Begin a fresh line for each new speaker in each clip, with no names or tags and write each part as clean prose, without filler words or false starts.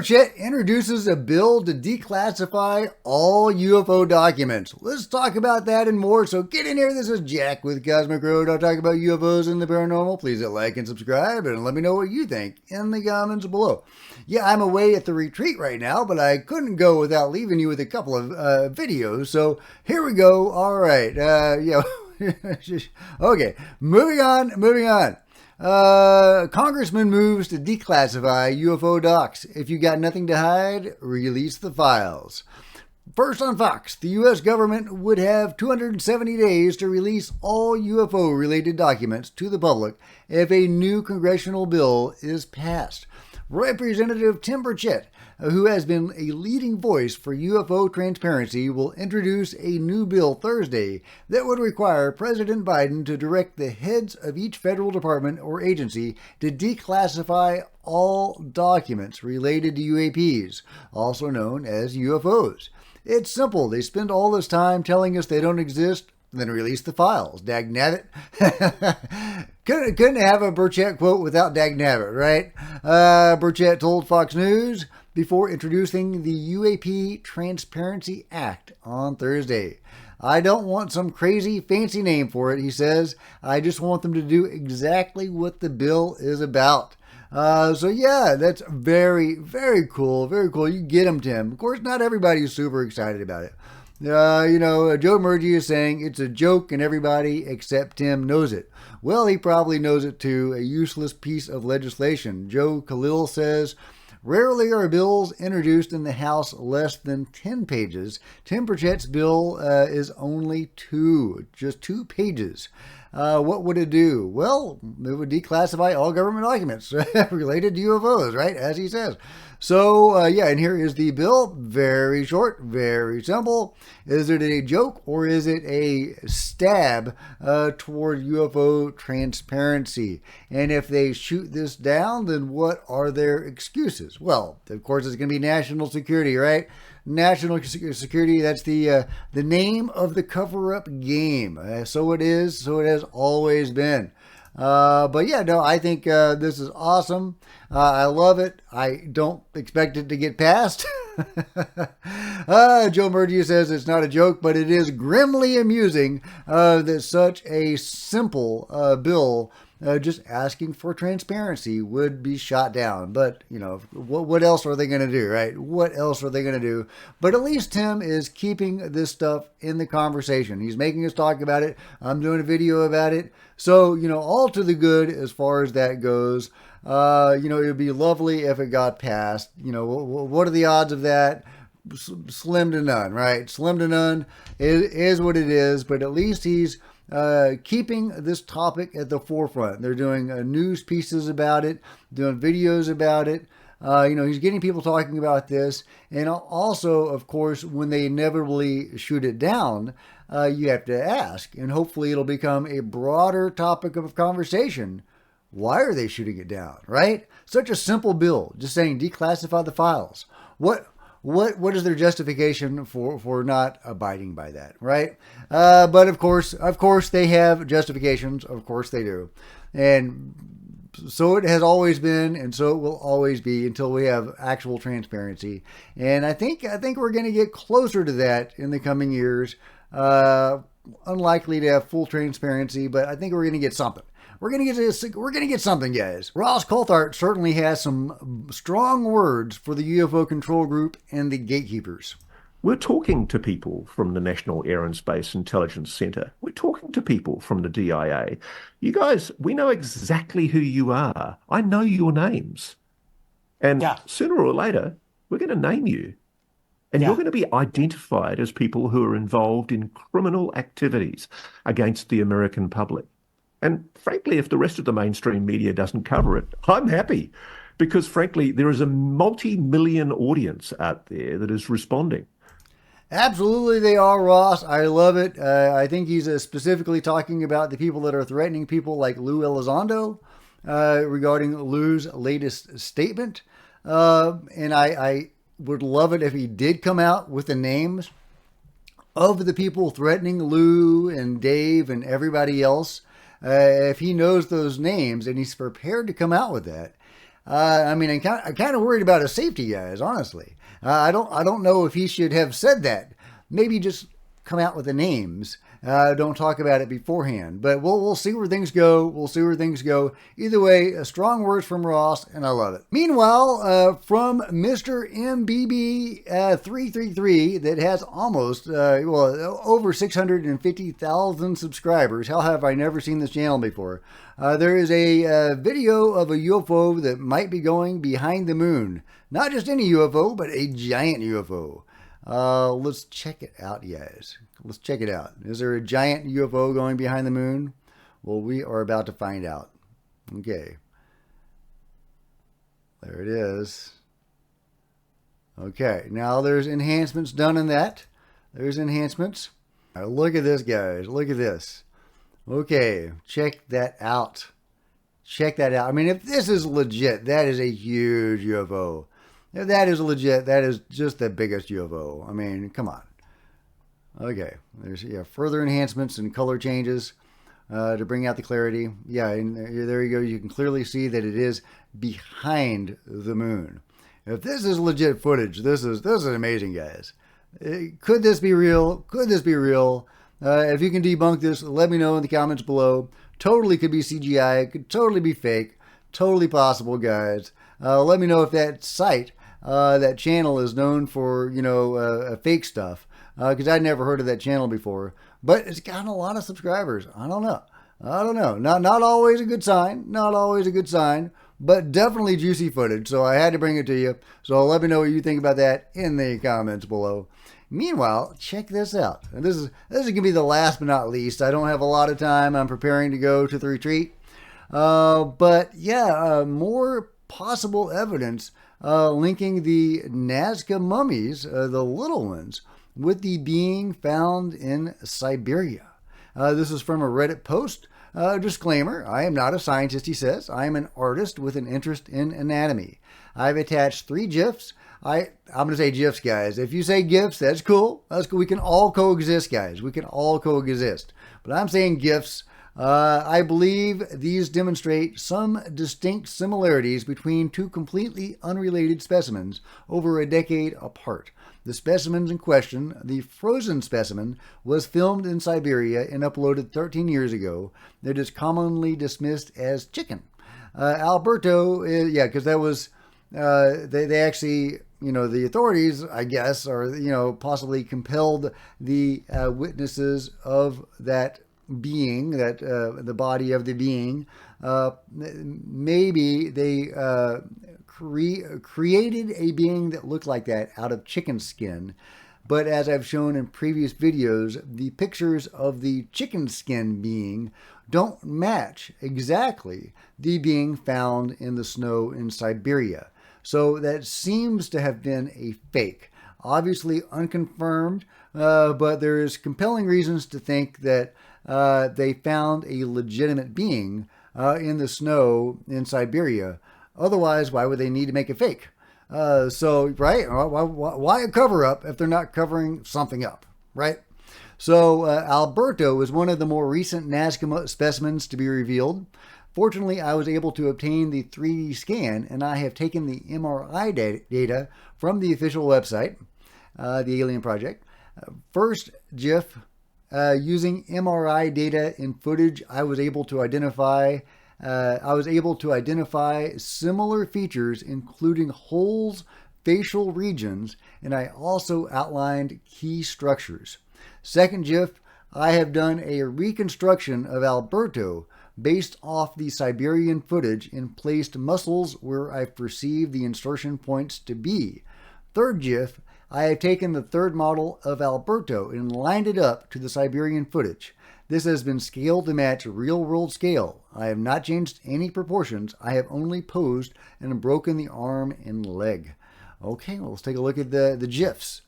Burchett introduces a bill to declassify all UFO documents. Let's talk about that and more. So get in here. This is Jack with Cosmic Road. I'll talk about UFOs and the paranormal. Please hit like and subscribe and let me know what you think in the comments below. Yeah, I'm away at the retreat right now, but I couldn't go without leaving you with a couple of videos. So here we go. All right. Okay, moving on. Congressman moves to declassify UFO docs. If you got nothing to hide, release the files. First on Fox, the U.S. government would have 270 days to release all UFO-related documents to the public if a new congressional bill is passed. Representative Tim Burchett, who has been a leading voice for UFO transparency, will introduce a new bill Thursday that would require President Biden to direct the heads of each federal department or agency to declassify all documents related to UAPs, also known as UFOs. It's simple. They spend all this time telling us they don't exist, then release the files. Dagnabbit. Couldn't have a Burchett quote without Dagnabbit, right? Burchett told Fox News before introducing the UAP Transparency Act on Thursday. I don't want some crazy fancy name for it, he says. I just want them to do exactly what the bill is about. So yeah, that's very, very cool. Very cool. You get them, Tim. Of course, not everybody is super excited about it. Joe Murgy is saying it's a joke and everybody except Tim knows it. Well, he probably knows it too, a useless piece of legislation. Joe Khalil says, rarely are bills introduced in the House less than 10 pages. Tim Burchett's bill is only just 2 pages. What would it do? Well, it would declassify all government documents related to UFOs, right? As he says. So, and here is the bill. Very short, very simple. Is it a joke or is it a stab toward UFO transparency? And if they shoot this down, then what are their excuses? Well, of course, it's going to be national security, right? National security, that's the name of the cover-up game. So it is, so it has always been. But yeah, no, I think this is awesome. I love it. I don't expect it to get passed. Joe Murgy says it's not a joke, but it is grimly amusing that such a simple bill just asking for transparency would be shot down. But, what else are they going to do, right? What else are they going to do? But at least Tim is keeping this stuff in the conversation. He's making us talk about it. I'm doing a video about it. So, all to the good as far as that goes. It would be lovely if it got passed. What are the odds of that? Slim to none, right? Slim to none is what it is. But at least he's keeping this topic at the forefront. They're doing news pieces about it, doing videos about it. He's getting people talking about this. And also, of course, when they inevitably shoot it down, you have to ask, and hopefully it'll become a broader topic of conversation. Why are they shooting it down, right? Such a simple bill, just saying declassify the files. What is their justification for not abiding by that, right? But of course they have justifications. Of course they do. And so it has always been, and so it will always be until we have actual transparency. And I think we're going to get closer to that in the coming years. Unlikely to have full transparency, but I think we're going to get something. We're going to get something, guys. Ross Coulthart certainly has some strong words for the UFO control group and the gatekeepers.
We're talking to people from the National Air and Space Intelligence Center. We're talking to people from the DIA. You guys, we know exactly who you are. I know your names. And sooner or later, we're going to name you. And you're going to be identified as people who are involved in criminal activities against the American public. And frankly, if the rest of the mainstream media doesn't cover it, I'm happy. Because frankly, there is a multi-million audience out there that is responding.
Absolutely they are, Ross. I love it. I think he's specifically talking about the people that are threatening people like Lou Elizondo regarding Lou's latest statement. And I would love it if he did come out with the names of the people threatening Lou and Dave and everybody else. If he knows those names and he's prepared to come out with that, I mean, I'm kind of worried about his safety, guys. Honestly, I don't know if he should have said that. Maybe just come out with the names. Don't talk about it beforehand. But we'll see where things go. We'll see where things go. Either way, strong words from Ross, and I love it. Meanwhile, from Mr. MBB 333, that has almost over 650,000 subscribers. How have I never seen this channel before? There is a video of a UFO that might be going behind the moon. Not just any UFO, but a giant UFO. Let's check it out, guys. Let's check it out. Is there a giant UFO going behind the moon? Well, we are about to find out. Okay. There it is. Okay. Now there's enhancements done in that. There's enhancements. Now look at this, guys. Look at this. Okay. Check that out. Check that out. I mean, if this is legit, that is a huge UFO. If that is legit, that is just the biggest UFO. I mean, come on. Okay, there's further enhancements and color changes to bring out the clarity. Yeah, and there you go. You can clearly see that it is behind the moon. If this is legit footage, this is amazing, guys. Could this be real? Could this be real? If you can debunk this, let me know in the comments below. Totally could be CGI. It could totally be fake. Totally possible, guys. Let me know if that site, that channel, is known for fake stuff. Because I'd never heard of that channel before, but it's gotten a lot of subscribers. I don't know. Not always a good sign. Not always a good sign, but definitely juicy footage. So I had to bring it to you. So let me know what you think about that in the comments below. Meanwhile, check this out. And this is gonna be the last but not least. I don't have a lot of time. I'm preparing to go to the retreat. But yeah, more possible evidence linking the Nazca mummies, the little ones, with the being found in Siberia. This is from a Reddit post. Disclaimer, I am not a scientist, he says. I am an artist with an interest in anatomy. I've attached 3 GIFs. I'm going to say GIFs, guys. If you say GIFs, that's cool. That's cool. We can all coexist, guys. We can all coexist. But I'm saying GIFs. I believe these demonstrate some distinct similarities between 2 completely unrelated specimens over a decade apart. The specimens in question, the frozen specimen, was filmed in Siberia and uploaded 13 years ago. It is commonly dismissed as chicken. Alberto, because that was, they actually, the authorities, I guess, or, possibly compelled the witnesses of that being, that the body of the being, maybe they created a being that looked like that out of chicken skin. But as I've shown in previous videos, the pictures of the chicken skin being don't match exactly the being found in the snow in Siberia. So that seems to have been a fake. Obviously unconfirmed, but there is compelling reasons to think that they found a legitimate being in the snow in Siberia. Otherwise, why would they need to make it fake? Right? Why a cover-up if they're not covering something up, right? So Alberto is one of the more recent Nazca specimens to be revealed. Fortunately, I was able to obtain the 3D scan, and I have taken the MRI data from the official website, the Alien Project. First GIF, using MRI data and footage, I was able to identify similar features, including holes, facial regions, and I also outlined key structures. Second GIF, I have done a reconstruction of Alberto based off the Siberian footage and placed muscles where I perceive the insertion points to be. Third GIF, I have taken the third model of Alberto and lined it up to the Siberian footage. This has been scaled to match real-world scale. I have not changed any proportions. I have only posed and broken the arm and leg. Okay, well, let's take a look at the GIFs.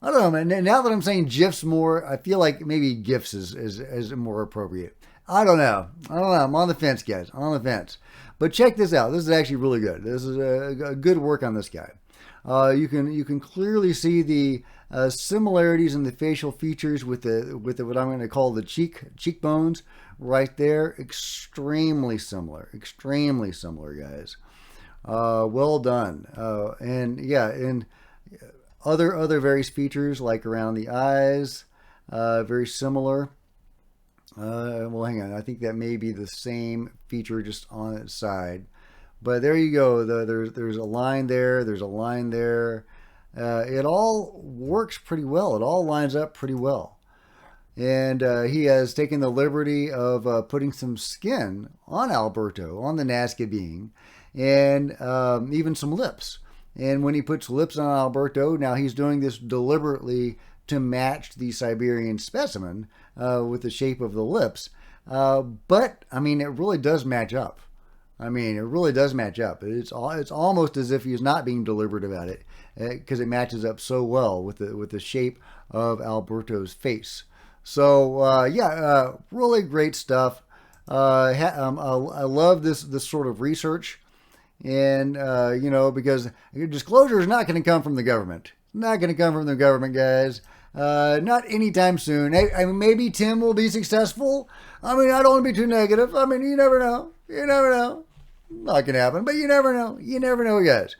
I don't know, man. Now that I'm saying GIFs more, I feel like maybe GIFs is more appropriate. I don't know. I'm on the fence, guys. I'm on the fence. But check this out. This is actually really good. This is a good work on this guy. You can clearly see the similarities in the facial features with what I'm going to call the cheekbones right there. Extremely similar, guys. Well done. And yeah, and other various features like around the eyes, very similar. Well, hang on. I think that may be the same feature just on its side. But there you go. There's a line there. There's a line there. It all works pretty well. It all lines up pretty well. And he has taken the liberty of putting some skin on Alberto, on the Nazca being, and even some lips. And when he puts lips on Alberto, now he's doing this deliberately to match the Siberian specimen with the shape of the lips. But I mean, it really does match up. I mean, it really does match up. It's almost as if he's not being deliberate about it because it matches up so well with the shape of Alberto's face. So really great stuff. I love this sort of research, and because disclosure is not going to come from the government. Not going to come from the government, guys. Not anytime soon. I mean, maybe Tim will be successful. I mean, I don't want to be too negative. I mean, you never know. You never know. Not gonna happen, but you never know. You never know, guys.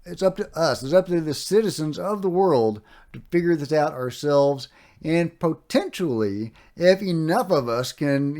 It's up to us. It's up to the citizens of the world to figure this out ourselves. And potentially, if enough of us can,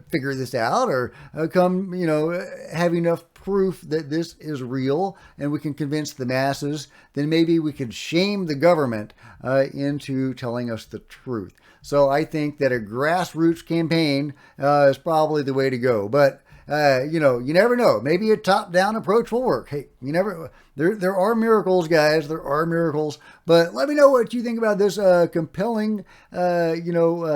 figure this out or have enough proof that this is real and we can convince the masses, then maybe we could shame the government into telling us the truth. So I think that a grassroots campaign is probably the way to go. But you never know. Maybe a top-down approach will work. Hey, you never. There are miracles, guys. There are miracles. But let me know what you think about this compelling, analysis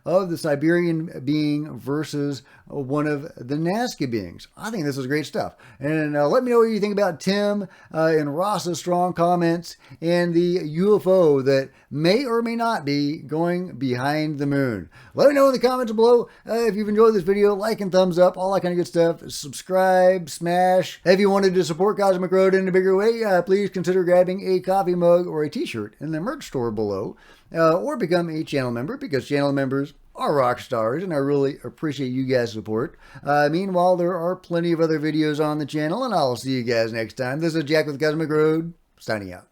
of the Siberian being versus one of the Nazca beings. I think this is great stuff. And let me know what you think about Tim and Ross's strong comments and the UFO that may or may not be going behind the moon. Let me know in the comments below if you've enjoyed this video. Like and thumbs up, all that kind of good stuff. Subscribe, smash. If you wanted to support Cosmic Road in a bigger way, please consider grabbing a coffee mug or a t-shirt in the merch store below, or become a channel member, because channel members are rock stars, and I really appreciate you guys' support. Meanwhile, there are plenty of other videos on the channel, and I'll see you guys next time. This is Jack with Cosmic Road, signing out.